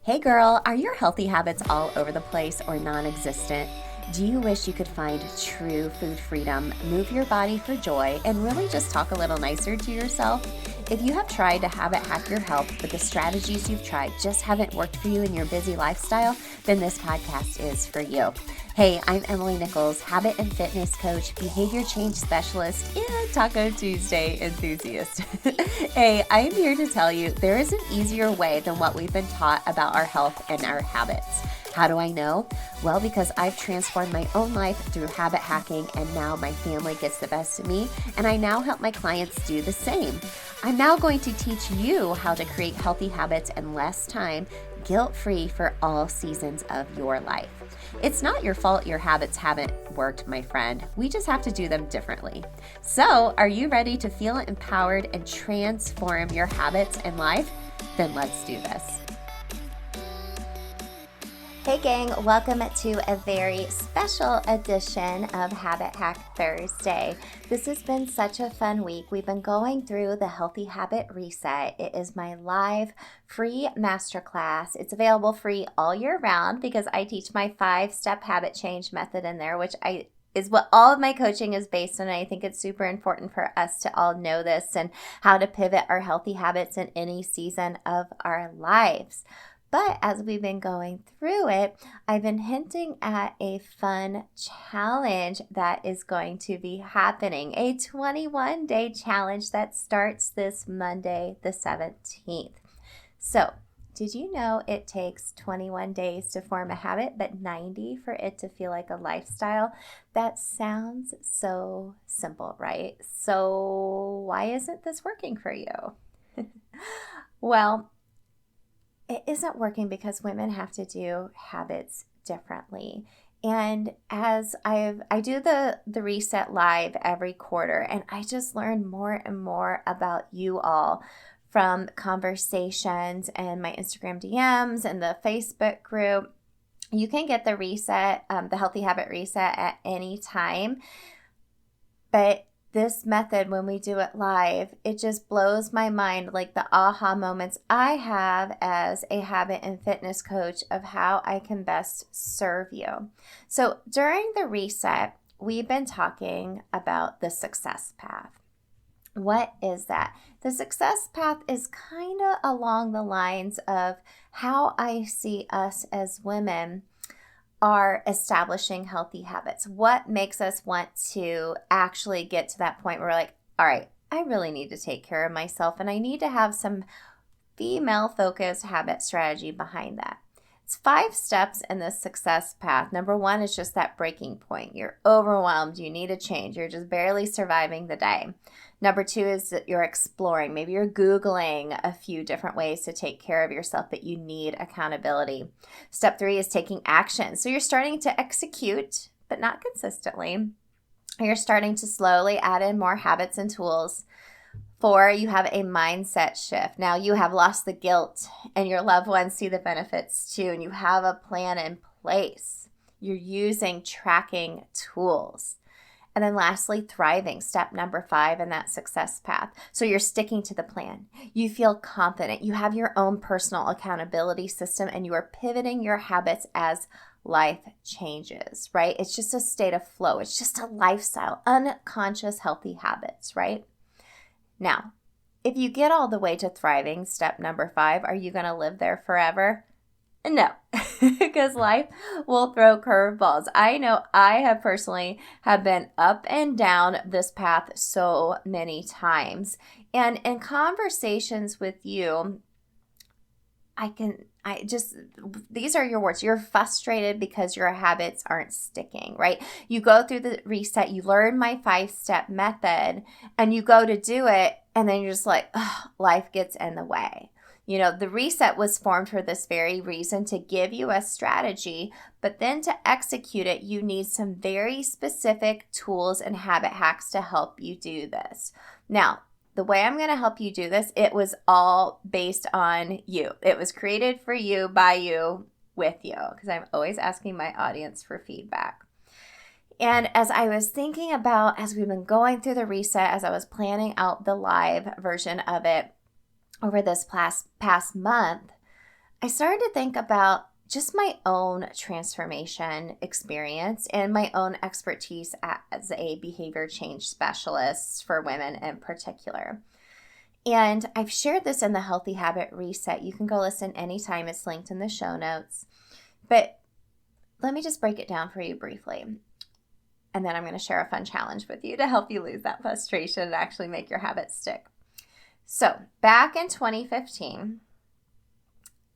Hey girl, are your healthy habits all over the place or non existent? Do you wish you could find true food freedom, move your body for joy, and really just talk a little nicer to yourself? If you have tried to habit hack your health, but the strategies you've tried just haven't worked for you in your busy lifestyle, then this podcast is for you. Hey, I'm Emily Nichols, habit and fitness coach, behavior change specialist, and Taco Tuesday enthusiast. Hey, I am here to tell you there is an easier way than what we've been taught about our health and our habits. How do I know? Well, because I've transformed my own life through habit hacking, and now my family gets the best of me, and I now help my clients do the same. I'm now going to teach you how to create healthy habits in less time, guilt-free for all seasons of your life. It's not your fault your habits haven't worked, my friend. We just have to do them differently. So, are you ready to feel empowered and transform your habits and life? Then let's do this. Hey gang, welcome to a very special edition of Habit Hack Thursday. This has been such a fun week. We've been going through the Healthy Habit Reset. It is my live free masterclass. It's available free all year round because I teach my 5-step habit change method in there, which is what all of my coaching is based on. I think it's super important for us to all know this and how to pivot our healthy habits in any season of our lives. But as we've been going through it, I've been hinting at a fun challenge that is going to be happening, a 21-day challenge that starts this Monday, the 17th. So, did you know it takes 21 days to form a habit, but 90 for it to feel like a lifestyle? That sounds so simple, right? So, why isn't this working for you? Well, it isn't working because women have to do habits differently. And as I do the reset live every quarter, and I just learn more and more about you all from conversations and my Instagram DMs and the Facebook group. You can get the reset, the Healthy Habit Reset at any time. But this method, when we do it live, it just blows my mind, like the aha moments I have as a habit and fitness coach of how I can best serve you. So during the reset, we've been talking about the success path. What is that? The success path is kind of along the lines of how I see us as women are establishing healthy habits. What makes us want to actually get to that point where we're like, all right, I really need to take care of myself and I need to have some female-focused habit strategy behind that. It's 5 steps in this success path. Number 1 is just that breaking point. You're overwhelmed. You need a change. You're just barely surviving the day. Number 2 is that you're exploring. Maybe you're Googling a few different ways to take care of yourself, but you need accountability. Step 3 is taking action. So you're starting to execute, but not consistently. You're starting to slowly add in more habits and tools. 4, you have a mindset shift. Now you have lost the guilt and your loved ones see the benefits too, and you have a plan in place. You're using tracking tools. And then lastly, thriving, step number 5 in that success path. So you're sticking to the plan. You feel confident. You have your own personal accountability system and you are pivoting your habits as life changes, right? It's just a state of flow. It's just a lifestyle, unconscious, healthy habits, right? Now, if you get all the way to thriving, step number 5, are you going to live there forever? No, because life will throw curveballs. I know I have personally have been up and down this path so many times. And in conversations with you, these are your words. You're frustrated because your habits aren't sticking, right? You go through the reset, you learn my 5-step method, and you go to do it, and then you're just like, oh, life gets in the way. You know, the reset was formed for this very reason, to give you a strategy, but then to execute it, you need some very specific tools and habit hacks to help you do this. Now, the way I'm going to help you do this, it was all based on you. It was created for you, by you, with you, because I'm always asking my audience for feedback. And as I was thinking about, as we've been going through the reset, as I was planning out the live version of it over this past month, I started to think about just my own transformation experience and my own expertise as a behavior change specialist for women in particular. And I've shared this in the Healthy Habit Reset. You can go listen anytime. It's linked in the show notes. But let me just break it down for you briefly. And then I'm going to share a fun challenge with you to help you lose that frustration and actually make your habits stick. So back in 2015,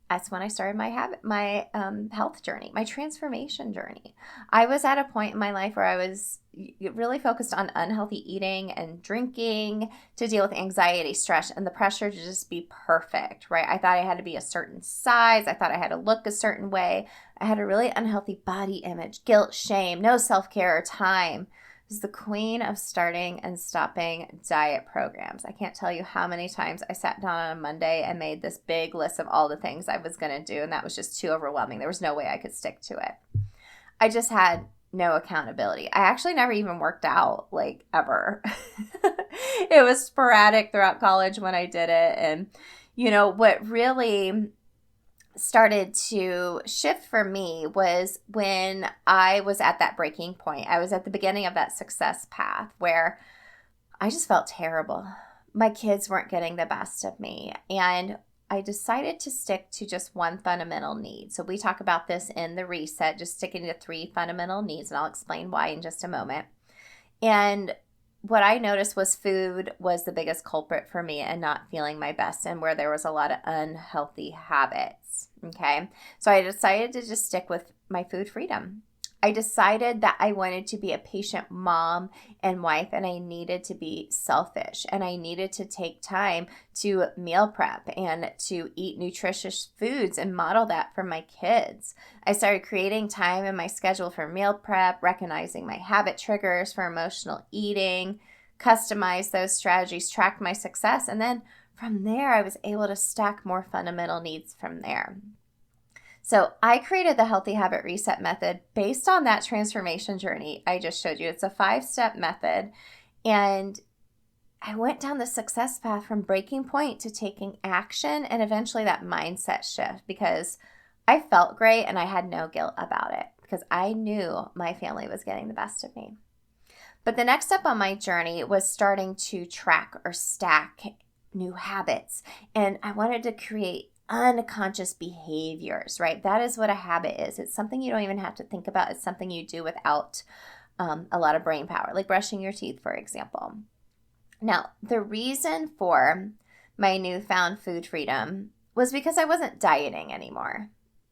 that's when I started my health journey, my transformation journey. I was at a point in my life where I was really focused on unhealthy eating and drinking to deal with anxiety, stress, and the pressure to just be perfect, right? I thought I had to be a certain size. I thought I had to look a certain way. I had a really unhealthy body image, guilt, shame, no self-care or time. Was the queen of starting and stopping diet programs. I can't tell you how many times I sat down on a Monday and made this big list of all the things I was going to do, and that was just too overwhelming. There was no way I could stick to it. I just had no accountability. I actually never even worked out, like, ever. It was sporadic throughout college when I did it, and, what really started to shift for me was when I was at that breaking point. I was at the beginning of that success path where I just felt terrible. My kids weren't getting the best of me. And I decided to stick to just one fundamental need. So we talk about this in the reset, just sticking to 3 fundamental needs, and I'll explain why in just a moment. And what I noticed was food was the biggest culprit for me and not feeling my best, and where there was a lot of unhealthy habits. Okay. So I decided to just stick with my food freedom. I decided that I wanted to be a patient mom and wife, and I needed to be selfish, and I needed to take time to meal prep and to eat nutritious foods and model that for my kids. I started creating time in my schedule for meal prep, recognizing my habit triggers for emotional eating, customize those strategies, track my success, and then from there, I was able to stack more fundamental needs from there. So I created the Healthy Habit Reset method based on that transformation journey I just showed you. It's a 5-step method. And I went down the success path from breaking point to taking action and eventually that mindset shift because I felt great and I had no guilt about it because I knew my family was getting the best of me. But the next step on my journey was starting to track or stack new habits. And I wanted to create unconscious behaviors, right? That is what a habit is. It's something you don't even have to think about. It's something you do without a lot of brain power, like brushing your teeth, for example. Now, the reason for my newfound food freedom was because I wasn't dieting anymore.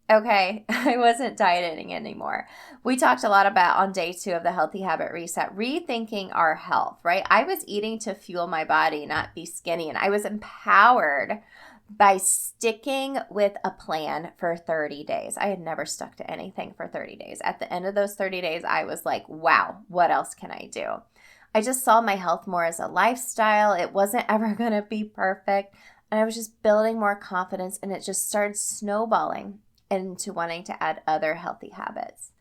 Okay, I wasn't dieting anymore. We talked a lot about on day 2 of the Healthy Habit Reset, rethinking our health, right? I was eating to fuel my body, not be skinny. And I was empowered by sticking with a plan for 30 days. I had never stuck to anything for 30 days. At the end of those 30 days, I was like, wow, what else can I do? I just saw my health more as a lifestyle. It wasn't ever going to be perfect. And I was just building more confidence, and it just started snowballing into wanting to add other healthy habits.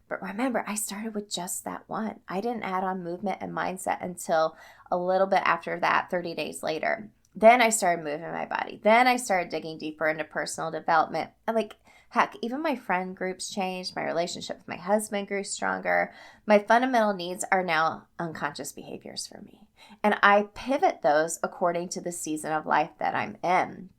But remember, I started with just that one. I didn't add on movement and mindset until a little bit after that, 30 days later. Then I started moving my body. Then I started digging deeper into personal development. And heck, even my friend groups changed. My relationship with my husband grew stronger. My fundamental needs are now unconscious behaviors for me. And I pivot those according to the season of life that I'm in.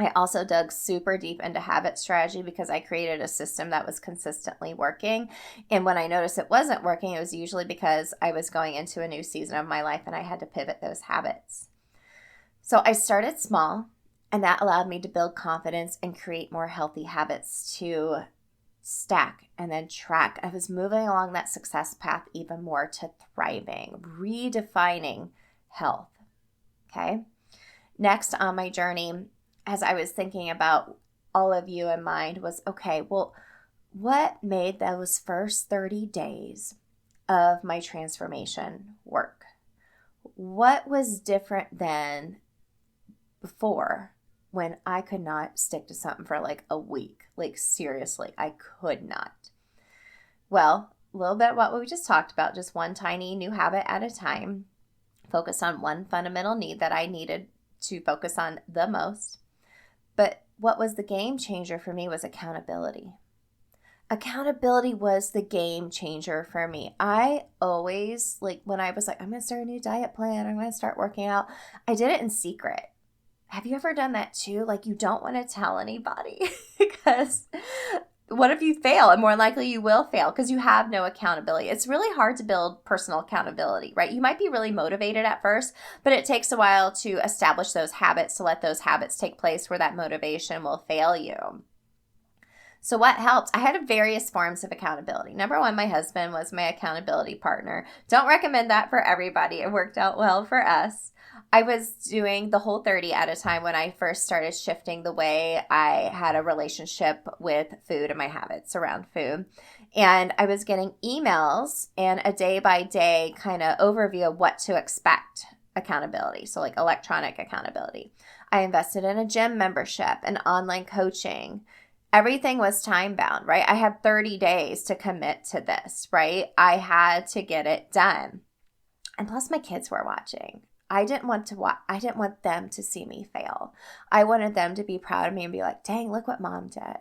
I also dug super deep into habit strategy because I created a system that was consistently working. And when I noticed it wasn't working, it was usually because I was going into a new season of my life and I had to pivot those habits. So I started small, and that allowed me to build confidence and create more healthy habits to stack and then track. I was moving along that success path even more to thriving, redefining health. Okay. Next on my journey, as I was thinking about all of you in mind, was okay, well, what made those first 30 days of my transformation work? What was different than before when I could not stick to something for like a week? Like seriously, I could not. Well, a little bit what we just talked about, just one tiny new habit at a time, focus on one fundamental need that I needed to focus on the most. But what was the game changer for me was accountability. Accountability was the game changer for me. I always, like, when I was like, I'm going to start a new diet plan, I'm going to start working out, I did it in secret. Have you ever done that too? Like, you don't want to tell anybody because what if you fail? And more likely you will fail because you have no accountability. It's really hard to build personal accountability, right? You might be really motivated at first, but it takes a while to establish those habits, to let those habits take place where that motivation will fail you. So what helped? I had various forms of accountability. Number one, my husband was my accountability partner. Don't recommend that for everybody. It worked out well for us. I was doing the Whole30 at a time when I first started shifting the way I had a relationship with food and my habits around food. And I was getting emails and a day-by-day kind of overview of what to expect accountability. So like electronic accountability. I invested in a gym membership and online coaching. Everything was time bound, right? I had 30 days to commit to this, right? I had to get it done. And plus my kids were watching. I didn't want them to see me fail. I wanted them to be proud of me and be like, dang, look what mom did.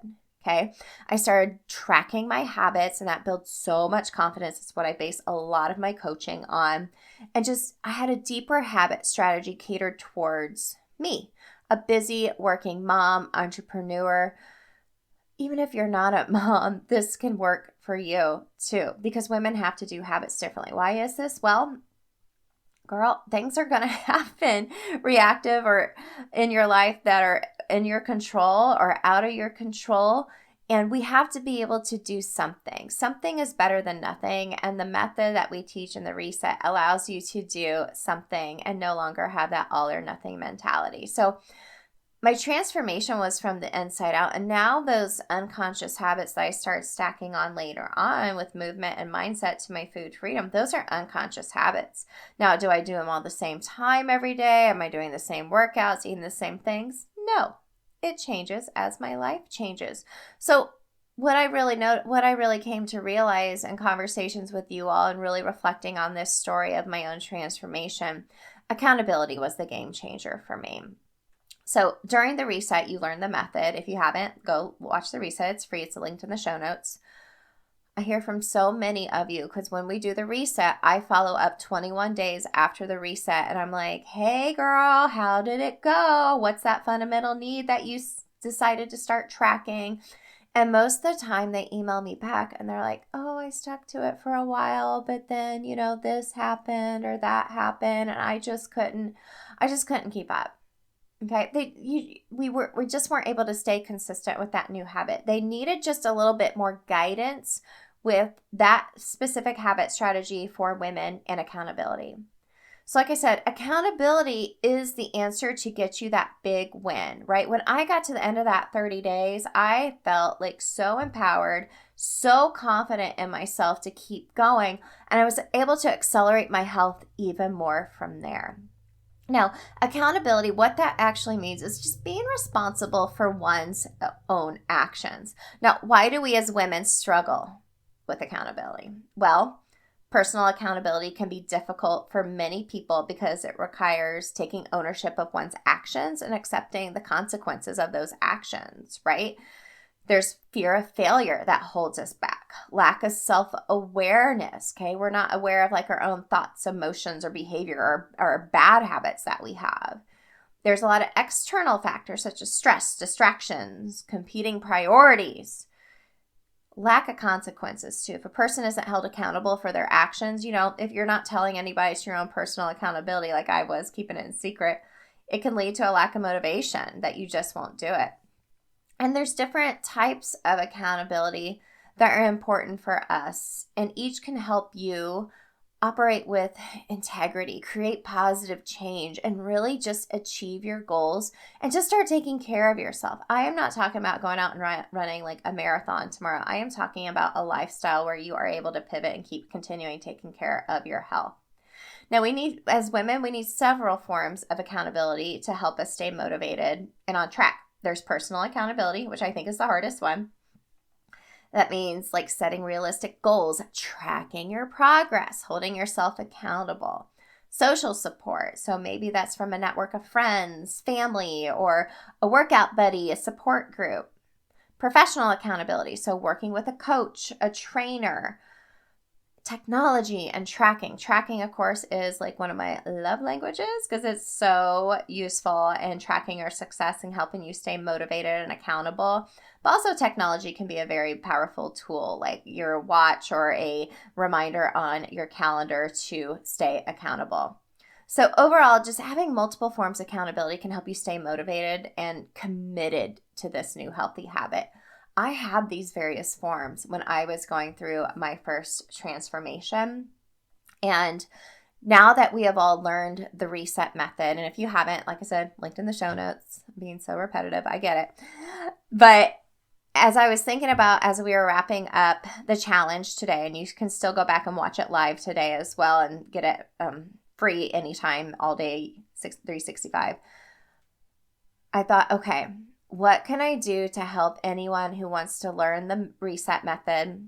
Okay. I started tracking my habits and that built so much confidence. It's what I base a lot of my coaching on. And just, I had a deeper habit strategy catered towards me, a busy working mom, entrepreneur. Even if you're not a mom, this can work for you too, because women have to do habits differently. Why is this? Well, girl, things are going to happen reactive or in your life that are in your control or out of your control. And we have to be able to do something. Something is better than nothing. And the method that we teach in the reset allows you to do something and no longer have that all or nothing mentality. So my transformation was from the inside out. And now those unconscious habits that I start stacking on later on with movement and mindset to my food freedom, those are unconscious habits. Now, do I do them all the same time every day? Am I doing the same workouts, eating the same things? No, it changes as my life changes. So what I really came to realize in conversations with you all and really reflecting on this story of my own transformation, accountability was the game changer for me. So during the reset, you learn the method. If you haven't, go watch the reset. It's free. It's linked in the show notes. I hear from so many of you because when we do the reset, I follow up 21 days after the reset. And I'm like, hey, girl, how did it go? What's that fundamental need that you decided to start tracking? And most of the time they email me back and they're like, oh, I stuck to it for a while, but then, this happened or that happened. And I just couldn't keep up. Okay, we just weren't able to stay consistent with that new habit. They needed just a little bit more guidance with that specific habit strategy for women and accountability. So like I said, accountability is the answer to get you that big win, right? When I got to the end of that 30 days, I felt like so empowered, so confident in myself to keep going, and I was able to accelerate my health even more from there. Now, accountability, what that actually means is just being responsible for one's own actions. Now, why do we as women struggle with accountability? Well, personal accountability can be difficult for many people because it requires taking ownership of one's actions and accepting the consequences of those actions, right? There's fear of failure that holds us back, lack of self-awareness, okay? We're not aware of like our own thoughts, emotions, or behavior or bad habits that we have. There's a lot of external factors such as stress, distractions, competing priorities, lack of consequences too. If a person isn't held accountable for their actions, if you're not telling anybody it's your own personal accountability like I was, keeping it in secret, it can lead to a lack of motivation that you just won't do it. And there's different types of accountability that are important for us, and each can help you operate with integrity, create positive change, and really just achieve your goals and just start taking care of yourself. I am not talking about going out and running like a marathon tomorrow. I am talking about a lifestyle where you are able to pivot and keep continuing taking care of your health. Now, as women, we need several forms of accountability to help us stay motivated and on track. There's personal accountability, which I think is the hardest one. That means like setting realistic goals, tracking your progress, holding yourself accountable. Social support. So maybe that's from a network of friends, family, or a workout buddy, a support group. Professional accountability. So working with a coach, a trainer. Technology and tracking. Tracking, of course, is like one of my love languages because it's so useful in tracking your success and helping you stay motivated and accountable. But also technology can be a very powerful tool, like your watch or a reminder on your calendar to stay accountable. So overall, just having multiple forms of accountability can help you stay motivated and committed to this new healthy habit. I had these various forms when I was going through my first transformation. And now that we have all learned the reset method, and if you haven't, like I said, linked in the show notes, I'm being so repetitive, I get it. But as I was thinking about, as we were wrapping up the challenge today, and you can still go back and watch it live today as well and get it free anytime, all day, 365. I thought, okay, what can I do to help anyone who wants to learn the reset method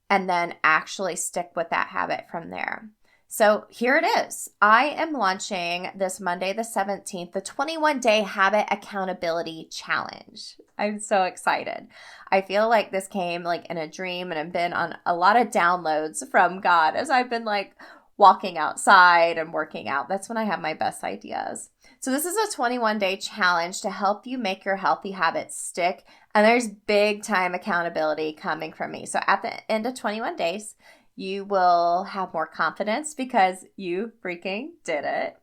and then actually stick with that habit from there? So here it is. I am launching this Monday the 17th, the 21-day habit accountability challenge. I'm so excited. I feel like this came like in a dream, and I've been on a lot of downloads from God as I've been like walking outside and working out. That's when I have my best ideas. So this is a 21-day challenge to help you make your healthy habits stick. And there's big time accountability coming from me. So at the end of 21 days, you will have more confidence because you freaking did it.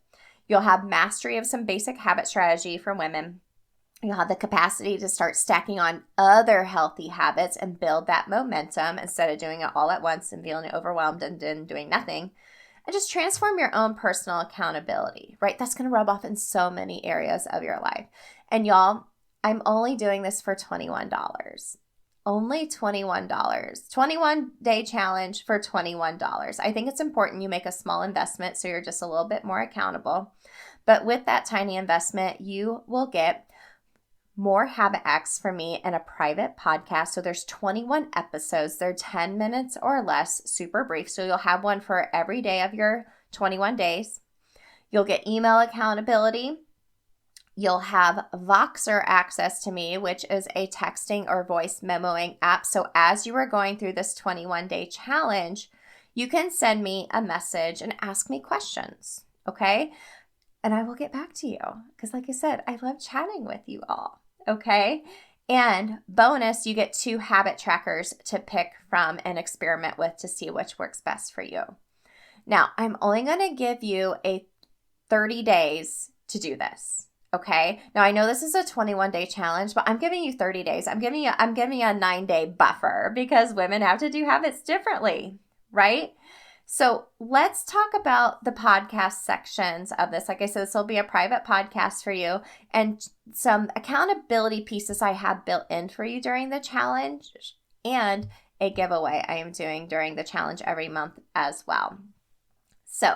You'll have mastery of some basic habit strategy for women. You'll have the capacity to start stacking on other healthy habits and build that momentum instead of doing it all at once and feeling overwhelmed and then doing nothing. And just transform your own personal accountability, right? That's going to rub off in so many areas of your life. And y'all, I'm only doing this for $21. Only $21. 21-day challenge for $21. I think it's important you make a small investment so you're just a little bit more accountable. But with that tiny investment, you will get more habit hacks from me in a private podcast. So there's 21 episodes. They're 10 minutes or less, super brief. So you'll have one for every day of your 21 days. You'll get email accountability. You'll have Voxer access to me, which is a texting or voice memoing app. So as you are going through this 21-day challenge, you can send me a message and ask me questions, okay? And I will get back to you because, like I said, I love chatting with you all, okay? And bonus, you get 2 habit trackers to pick from and experiment with to see which works best for you. Now, I'm only going to give you a 30 days to do this. Okay. Now I know this is a 21-day challenge, but I'm giving you 30 days. I'm giving you a 9-day buffer because women have to do habits differently, right? So let's talk about the podcast sections of this. Like I said, this will be a private podcast for you and some accountability pieces I have built in for you during the challenge and a giveaway I am doing during the challenge every month as well. So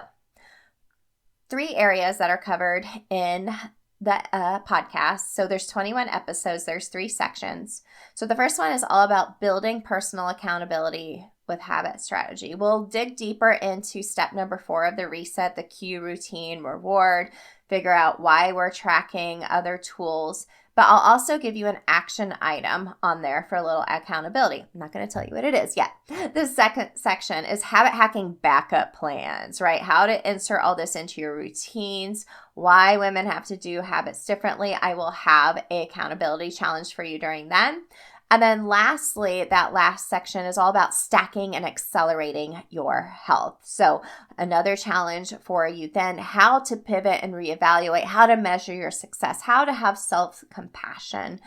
3 areas that are covered in the podcast. So there's 21 episodes. There's 3 sections. So the first one is all about building personal accountability with habit strategy. We'll dig deeper into step number 4 of the reset, the cue, routine, reward, figure out why we're tracking, other tools. But I'll also give you an action item on there for a little accountability. I'm not going to tell you what it is yet. The second section is habit hacking backup plans, right? How to insert all this into your routines, why women have to do habits differently. I will have an accountability challenge for you during then. And then lastly, that last section is all about stacking and accelerating your health. So another challenge for you then, how to pivot and reevaluate, how to measure your success, how to have self-compassion,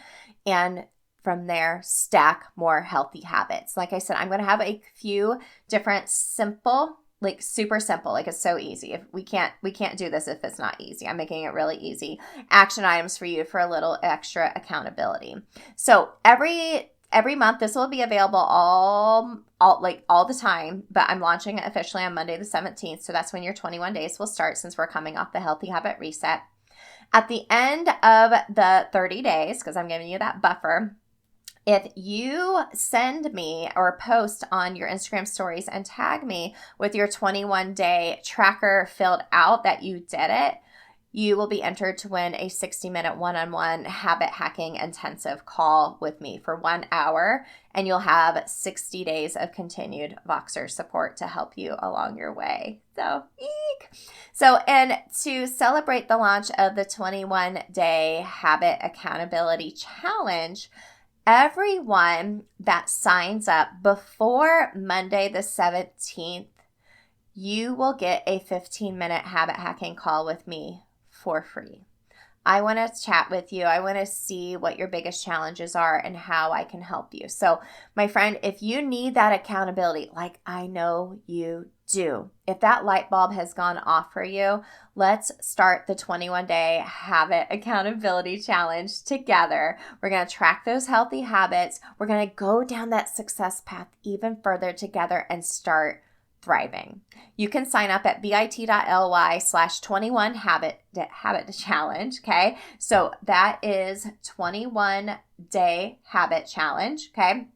and from there, stack more healthy habits. Like I said, I'm going to have a few different simple, like super simple, like it's so easy. If we can't do this if it's not easy. I'm making it really easy. Action items for you for a little extra accountability. So every month, this will be available all the time, but I'm launching it officially on Monday the 17th. So that's when your 21 days will start since we're coming off the Healthy Habit Reset. At the end of the 30 days, because I'm giving you that buffer, If you send me or post on your Instagram stories and tag me with your 21-day tracker filled out that you did it, you will be entered to win a 60-minute one-on-one habit hacking intensive call with me for 1 hour, and you'll have 60 days of continued Voxer support to help you along your way. So, eek! So, and to celebrate the launch of the 21-day Habit Accountability Challenge, everyone that signs up before Monday the 17th, you will get a 15-minute habit hacking call with me for free. I want to chat with you. I want to see what your biggest challenges are and how I can help you. So, my friend, if you need that accountability, like I know you do, if that light bulb has gone off for you, let's start the 21-day Habit Accountability Challenge together. We're going to track those healthy habits. We're going to go down that success path even further together and start thriving. You can sign up at bit.ly/21habit challenge. Okay. So that is 21-day habit challenge. Okay.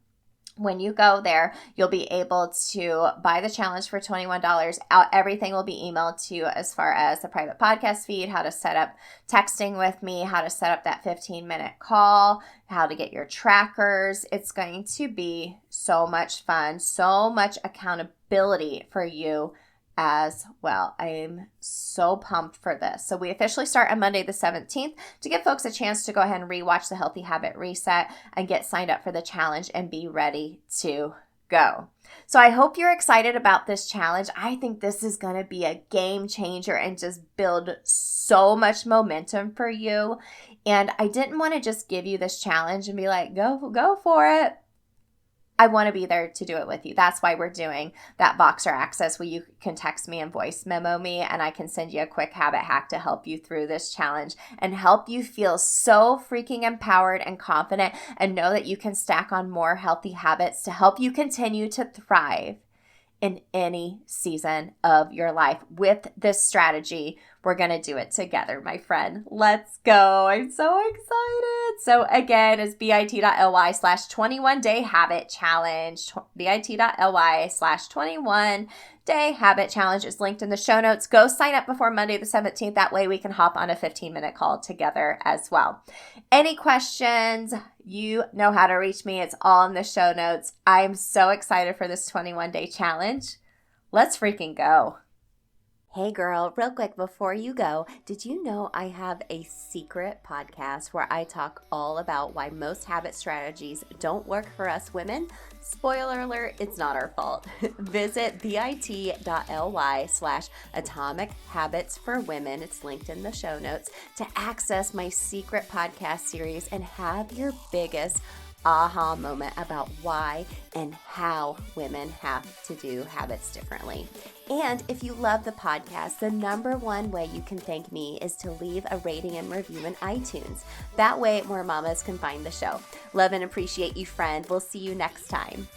When you go there, you'll be able to buy the challenge for $21. Everything will be emailed to you as far as the private podcast feed, how to set up texting with me, how to set up that 15-minute call, how to get your trackers. It's going to be so much fun, so much accountability for you as well. I'm so pumped for this. So we officially start on Monday the 17th to give folks a chance to go ahead and rewatch the Healthy Habit Reset and get signed up for the challenge and be ready to go. So I hope you're excited about this challenge. I think this is going to be a game changer and just build so much momentum for you. And I didn't want to just give you this challenge and be like, go for it. I want to be there to do it with you. That's why we're doing that Voxer access where you can text me and voice memo me, and I can send you a quick habit hack to help you through this challenge and help you feel so freaking empowered and confident and know that you can stack on more healthy habits to help you continue to thrive in any season of your life. With this strategy, we're going to do it together, my friend. Let's go. I'm so excited. So again, it's bit.ly/21-day habit challenge. bit.ly/21-day habit challenge is linked in the show notes. Go sign up before Monday the 17th. That way we can hop on a 15-minute call together as well. Any questions? You know how to reach me. It's all in the show notes. I'm so excited for this 21-day challenge. Let's freaking go. Hey girl, real quick before you go, did you know I have a secret podcast where I talk all about why most habit strategies don't work for us women? Spoiler alert, it's not our fault. Visit bit.ly/atomic habits for women. It's linked in the show notes to access my secret podcast series and have your biggest aha moment about why and how women have to do habits differently. And if you love the podcast, the number one way you can thank me is to leave a rating and review in iTunes. That way more mamas can find the show. Love and appreciate you, friend. We'll see you next time.